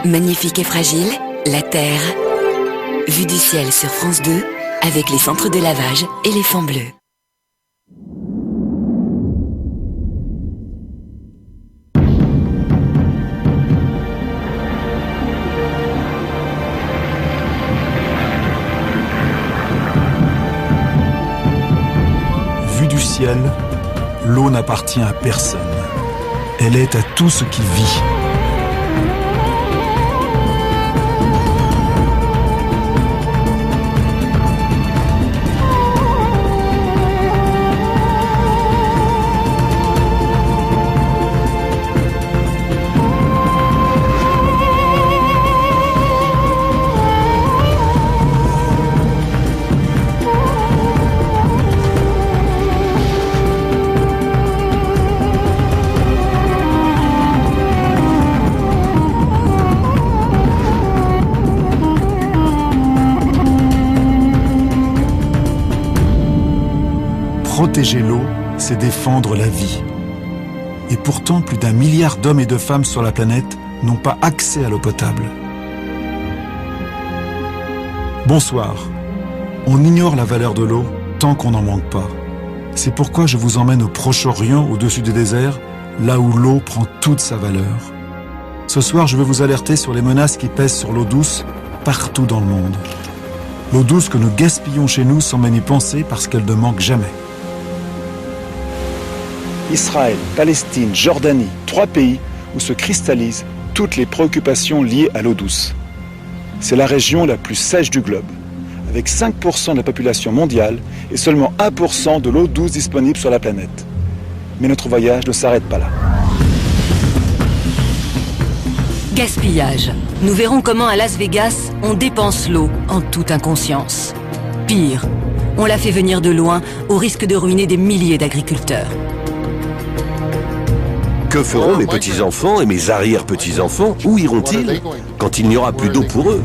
Magnifique et fragile, la Terre. Vue du ciel sur France 2, avec les centres de lavage Éléphant Bleu. Vue du ciel, l'eau n'appartient à personne. Elle est à tout ce qui vit. Protéger l'eau, c'est défendre la vie. Et pourtant, plus d'1 milliard d'hommes et de femmes sur la planète n'ont pas accès à l'eau potable. Bonsoir. On ignore la valeur de l'eau tant qu'on n'en manque pas. C'est pourquoi je vous emmène au Proche-Orient, au-dessus des déserts, là où l'eau prend toute sa valeur. Ce soir, je veux vous alerter sur les menaces qui pèsent sur l'eau douce partout dans le monde. L'eau douce que nous gaspillons chez nous sans même y penser parce qu'elle ne manque jamais. Israël, Palestine, Jordanie, 3 pays où se cristallisent toutes les préoccupations liées à l'eau douce. C'est la région la plus sèche du globe, avec 5% de la population mondiale et seulement 1% de l'eau douce disponible sur la planète. Mais notre voyage ne s'arrête pas là. Gaspillage. Nous verrons comment à Las Vegas, on dépense l'eau en toute inconscience. Pire, on la fait venir de loin au risque de ruiner des milliers d'agriculteurs. Que feront mes petits-enfants et mes arrière-petits-enfants? Où iront-ils quand il n'y aura plus d'eau pour eux?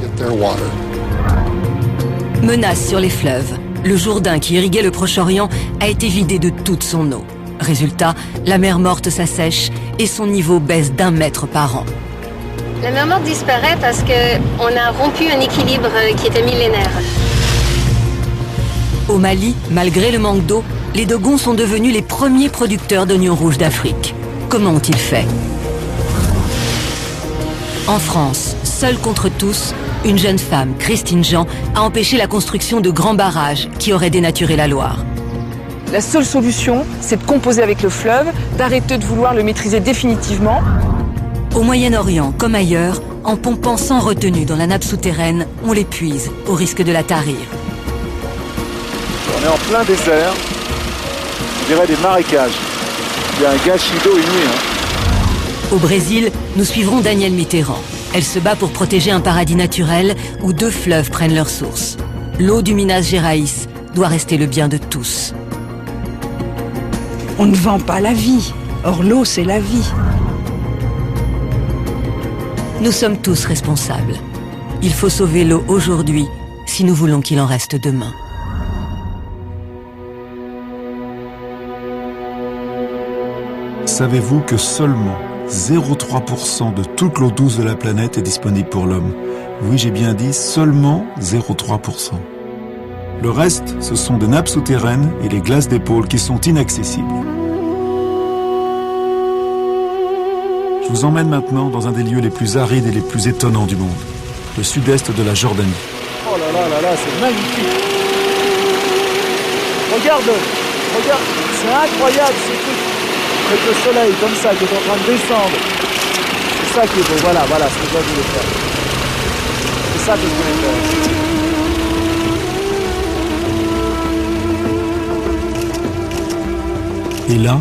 Menace sur les fleuves. Le Jourdain qui irriguait le Proche-Orient a été vidé de toute son eau. Résultat, la mer Morte s'assèche et son niveau baisse d'1 mètre par an. La mer Morte disparaît parce qu'on a rompu un équilibre qui était millénaire. Au Mali, malgré le manque d'eau, les Dogons sont devenus les premiers producteurs d'oignons rouges d'Afrique. Comment ont-ils fait? En France, seule contre tous, une jeune femme, Christine Jean, a empêché la construction de grands barrages qui auraient dénaturé la Loire. La seule solution, c'est de composer avec le fleuve, d'arrêter de vouloir le maîtriser définitivement. Au Moyen-Orient, comme ailleurs, en pompant sans retenue dans la nappe souterraine, on l'épuise, au risque de la tarir. On est en plein désert, on dirait des marécages. Il y a un gâchis d'eau inouï. Au Brésil, nous suivrons Danielle Mitterrand. Elle se bat pour protéger un paradis naturel où 2 fleuves prennent leur source. L'eau du Minas Gerais doit rester le bien de tous. On ne vend pas la vie. Or, l'eau, c'est la vie. Nous sommes tous responsables. Il faut sauver l'eau aujourd'hui si nous voulons qu'il en reste demain. Savez-vous que seulement 0,3% de toute l'eau douce de la planète est disponible pour l'homme? Oui, j'ai bien dit seulement 0,3%. Le reste, ce sont des nappes souterraines et les glaces des pôles qui sont inaccessibles. Je vous emmène maintenant dans un des lieux les plus arides et les plus étonnants du monde, le sud-est de la Jordanie. Oh là là là là, c'est magnifique. Regarde, c'est incroyable ce truc. Avec le soleil comme ça qui est en train de descendre. C'est ça qui est beau, voilà, ce que je voulais faire. C'est ça que je voulais faire. Et là,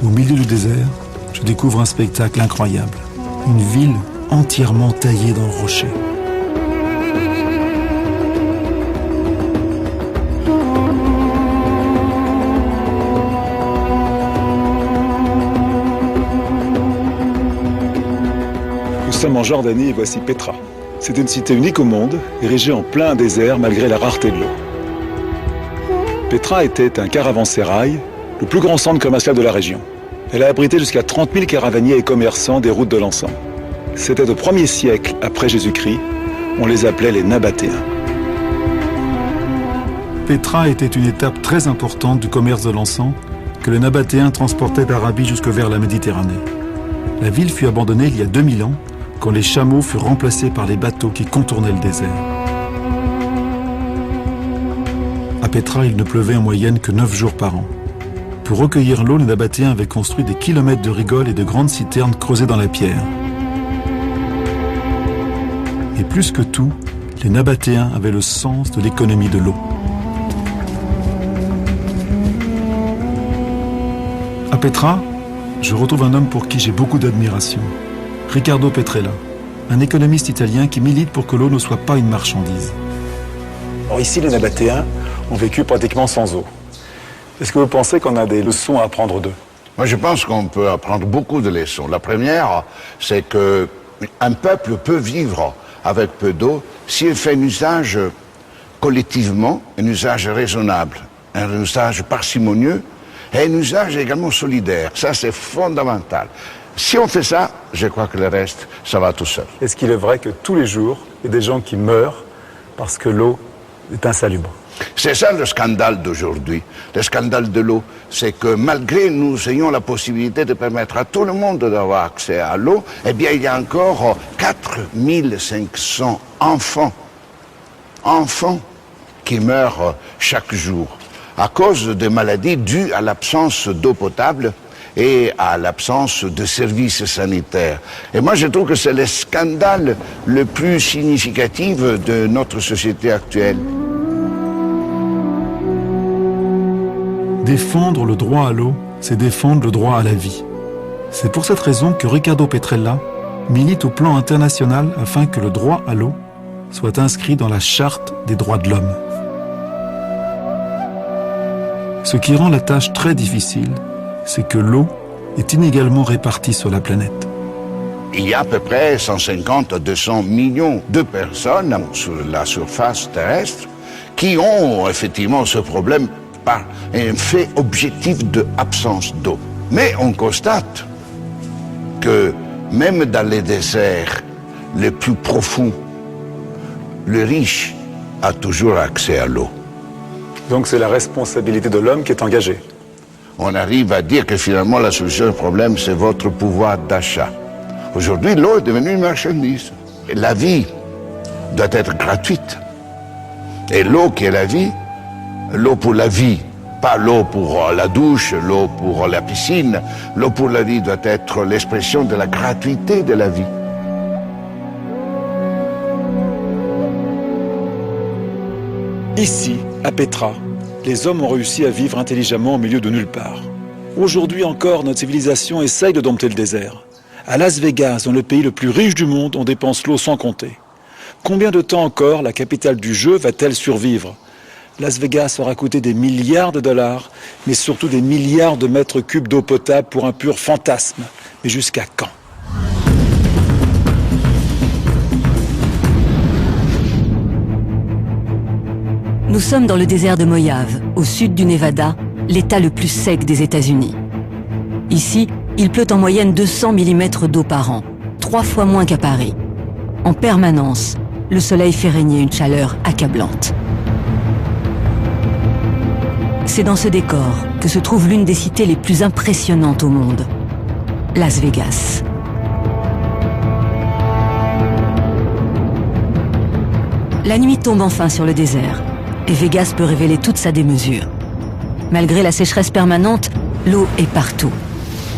au milieu du désert, je découvre un spectacle incroyable. Une ville entièrement taillée dans le rocher. Nous sommes en Jordanie et voici Petra. C'est une cité unique au monde, érigée en plein désert malgré la rareté de l'eau. Petra était un caravansérail, le plus grand centre commercial de la région. Elle a abrité jusqu'à 30 000 caravaniers et commerçants des routes de l'encens. C'était au 1er siècle après Jésus-Christ. On les appelait les Nabatéens. Pétra était une étape très importante du commerce de l'encens que les Nabatéens transportaient d'Arabie jusque vers la Méditerranée. La ville fut abandonnée il y a 2000 ans, quand les chameaux furent remplacés par les bateaux qui contournaient le désert. À Pétra, il ne pleuvait en moyenne que 9 jours par an. Pour recueillir l'eau, les Nabatéens avaient construit des kilomètres de rigoles et de grandes citernes creusées dans la pierre. Et plus que tout, les Nabatéens avaient le sens de l'économie de l'eau. À Pétra, je retrouve un homme pour qui j'ai beaucoup d'admiration. Riccardo Petrella, un économiste italien qui milite pour que l'eau ne soit pas une marchandise. Alors ici, les Nabatéens ont vécu pratiquement sans eau. Est-ce que vous pensez qu'on a des leçons à apprendre d'eux? Moi, je pense qu'on peut apprendre beaucoup de leçons. La première, c'est qu'un peuple peut vivre avec peu d'eau s'il fait un usage collectivement, un usage raisonnable, un usage parcimonieux et un usage également solidaire. Ça, c'est fondamental. Si on fait ça, je crois que le reste, ça va tout seul. Est-ce qu'il est vrai que tous les jours, il y a des gens qui meurent parce que l'eau est insalubre? C'est ça le scandale d'aujourd'hui. Le scandale de l'eau, c'est que malgré nous ayons la possibilité de permettre à tout le monde d'avoir accès à l'eau, eh bien il y a encore 4500 enfants qui meurent chaque jour à cause de maladies dues à l'absence d'eau potable et à l'absence de services sanitaires. Et moi, je trouve que c'est le scandale le plus significatif de notre société actuelle. Défendre le droit à l'eau, c'est défendre le droit à la vie. C'est pour cette raison que Riccardo Petrella milite au plan international afin que le droit à l'eau soit inscrit dans la Charte des droits de l'homme. Ce qui rend la tâche très difficile, c'est que l'eau est inégalement répartie sur la planète. Il y a à peu près 150 à 200 millions de personnes sur la surface terrestre qui ont effectivement ce problème par un fait objectif d'absence d'eau. Mais on constate que même dans les déserts les plus profonds, le riche a toujours accès à l'eau. Donc c'est la responsabilité de l'homme qui est engagée. On arrive à dire que finalement la solution au problème, c'est votre pouvoir d'achat. Aujourd'hui, l'eau est devenue une marchandise. Et la vie doit être gratuite. Et l'eau qui est la vie, l'eau pour la vie, pas l'eau pour la douche, l'eau pour la piscine, l'eau pour la vie doit être l'expression de la gratuité de la vie. Ici, à Pétra, les hommes ont réussi à vivre intelligemment au milieu de nulle part. Aujourd'hui encore, notre civilisation essaye de dompter le désert. À Las Vegas, dans le pays le plus riche du monde, on dépense l'eau sans compter. Combien de temps encore la capitale du jeu va-t-elle survivre? Las Vegas aura coûté des milliards de dollars, mais surtout des milliards de mètres cubes d'eau potable pour un pur fantasme. Mais jusqu'à quand? Nous sommes dans le désert de Mojave, au sud du Nevada, l'état le plus sec des États-Unis. Ici, il pleut en moyenne 200 mm d'eau par an, 3 fois moins qu'à Paris. En permanence, le soleil fait régner une chaleur accablante. C'est dans ce décor que se trouve l'une des cités les plus impressionnantes au monde, Las Vegas. La nuit tombe enfin sur le désert, et Vegas peut révéler toute sa démesure. Malgré la sécheresse permanente, l'eau est partout.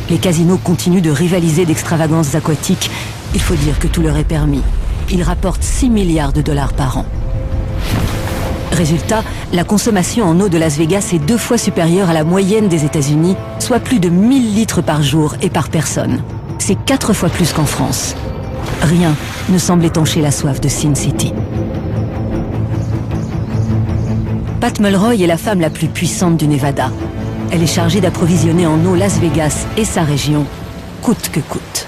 Les casinos continuent de rivaliser d'extravagances aquatiques. Il faut dire que tout leur est permis. Ils rapportent 6 milliards de dollars par an. Résultat, la consommation en eau de Las Vegas est 2 fois supérieure à la moyenne des États-Unis, soit plus de 1000 litres par jour et par personne. C'est 4 fois plus qu'en France. Rien ne semble étancher la soif de Sin City. Pat Mulroy est la femme la plus puissante du Nevada. Elle est chargée d'approvisionner en eau Las Vegas et sa région, coûte que coûte.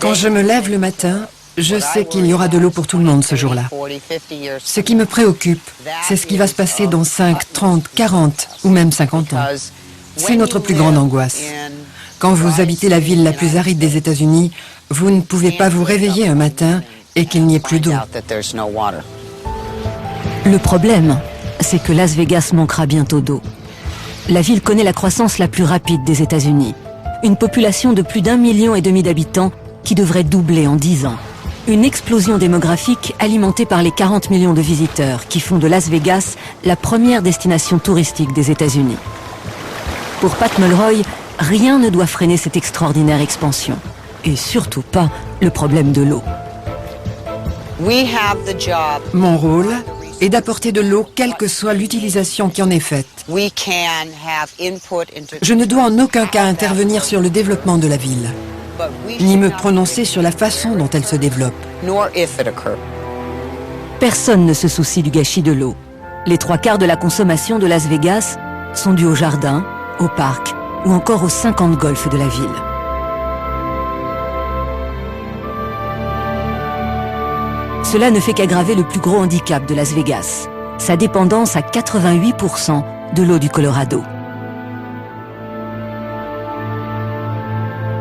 Quand je me lève le matin, je sais qu'il y aura de l'eau pour tout le monde ce jour-là. Ce qui me préoccupe, c'est ce qui va se passer dans 5, 30, 40 ou même 50 ans. C'est notre plus grande angoisse. Quand vous habitez la ville la plus aride des États-Unis, Vous ne pouvez pas vous réveiller un matin et qu'il n'y ait plus d'eau. Le problème, c'est que Las Vegas manquera bientôt d'eau. La ville connaît la croissance la plus rapide des États-Unis. Une population de plus d'1,5 million d'habitants qui devrait doubler en 10 ans. Une explosion démographique alimentée par les 40 millions de visiteurs qui font de Las Vegas la première destination touristique des États-Unis. Pour Pat Mulroy, rien ne doit freiner cette extraordinaire expansion. Et surtout pas le problème de l'eau. Mon rôle est d'apporter de l'eau quelle que soit l'utilisation qui en est faite. Je ne dois en aucun cas intervenir sur le développement de la ville, ni me prononcer sur la façon dont elle se développe. Personne ne se soucie du gâchis de l'eau. Les 3/4 de la consommation de Las Vegas sont dus au jardin, au parc ou encore aux 50 golfs de la ville. Cela ne fait qu'aggraver le plus gros handicap de Las Vegas, sa dépendance à 88% de l'eau du Colorado.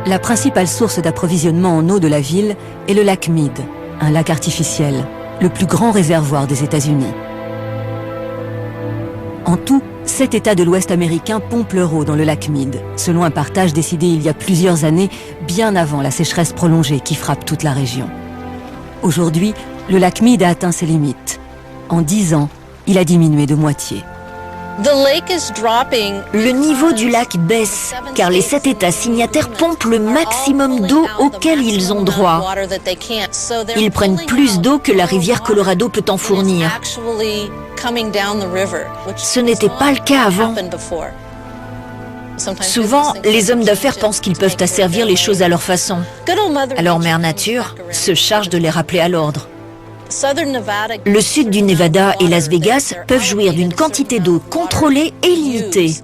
La principale source d'approvisionnement en eau de la ville est le lac Mead, un lac artificiel, le plus grand réservoir des États-Unis. En tout, 7 États de l'Ouest américain pompent leur eau dans le lac Mead, selon un partage décidé il y a plusieurs années, bien avant la sécheresse prolongée qui frappe toute la région. Aujourd'hui, le lac Mead a atteint ses limites. En 10 ans, il a diminué de moitié. Le niveau du lac baisse, car les 7 États signataires pompent le maximum d'eau auquel ils ont droit. Ils prennent plus d'eau que la rivière Colorado peut en fournir. Ce n'était pas le cas avant. Souvent, les hommes d'affaires pensent qu'ils peuvent asservir les choses à leur façon. Alors Mère Nature se charge de les rappeler à l'ordre. Le sud du Nevada et Las Vegas peuvent jouir d'une quantité d'eau contrôlée et limitée.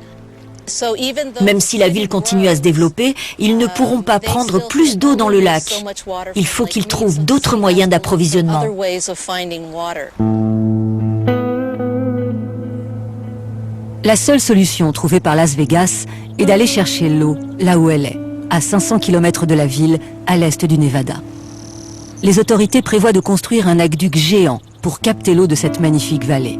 Même si la ville continue à se développer, ils ne pourront pas prendre plus d'eau dans le lac. Il faut qu'ils trouvent d'autres moyens d'approvisionnement. La seule solution trouvée par Las Vegas est d'aller chercher l'eau là où elle est, à 500 km de la ville, à l'est du Nevada. Les autorités prévoient de construire un aqueduc géant pour capter l'eau de cette magnifique vallée.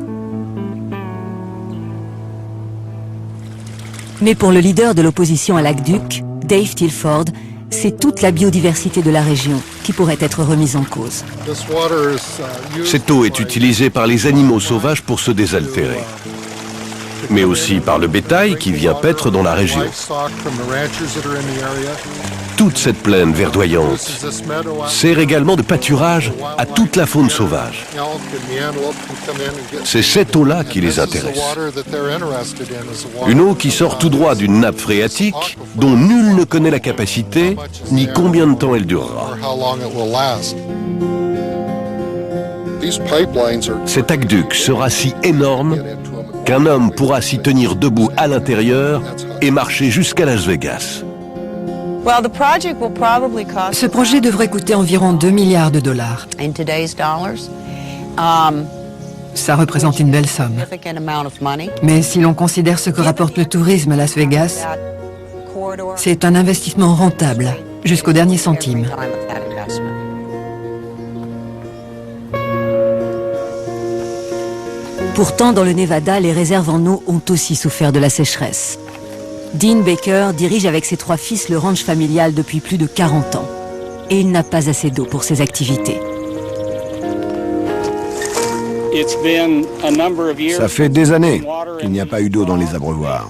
Mais pour le leader de l'opposition à l'aqueduc, Dave Tilford, c'est toute la biodiversité de la région qui pourrait être remise en cause. Cette eau est utilisée par les animaux sauvages pour se désaltérer, mais aussi par le bétail qui vient paître dans la région. Toute cette plaine verdoyante sert également de pâturage à toute la faune sauvage. C'est cette eau-là qui les intéresse. Une eau qui sort tout droit d'une nappe phréatique dont nul ne connaît la capacité ni combien de temps elle durera. Cet aqueduc sera si énorme qu'un homme pourra s'y tenir debout à l'intérieur et marcher jusqu'à Las Vegas. Ce projet devrait coûter environ 2 milliards de dollars. Ça représente une belle somme. Mais si l'on considère ce que rapporte le tourisme à Las Vegas, c'est un investissement rentable, jusqu'au dernier centime. Pourtant, dans le Nevada, les réserves en eau ont aussi souffert de la sécheresse. Dean Baker dirige avec ses 3 fils le ranch familial depuis plus de 40 ans. Et il n'a pas assez d'eau pour ses activités. Ça fait des années qu'il n'y a pas eu d'eau dans les abreuvoirs.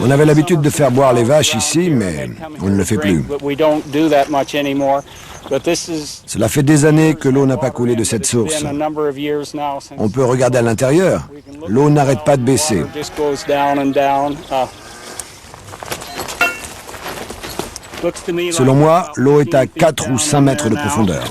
On avait l'habitude de faire boire les vaches ici, mais on ne le fait plus. Cela fait des années que l'eau n'a pas coulé de cette source. On peut regarder à l'intérieur. L'eau n'arrête pas de baisser. Selon moi, l'eau est à 4 ou 5 mètres de profondeur.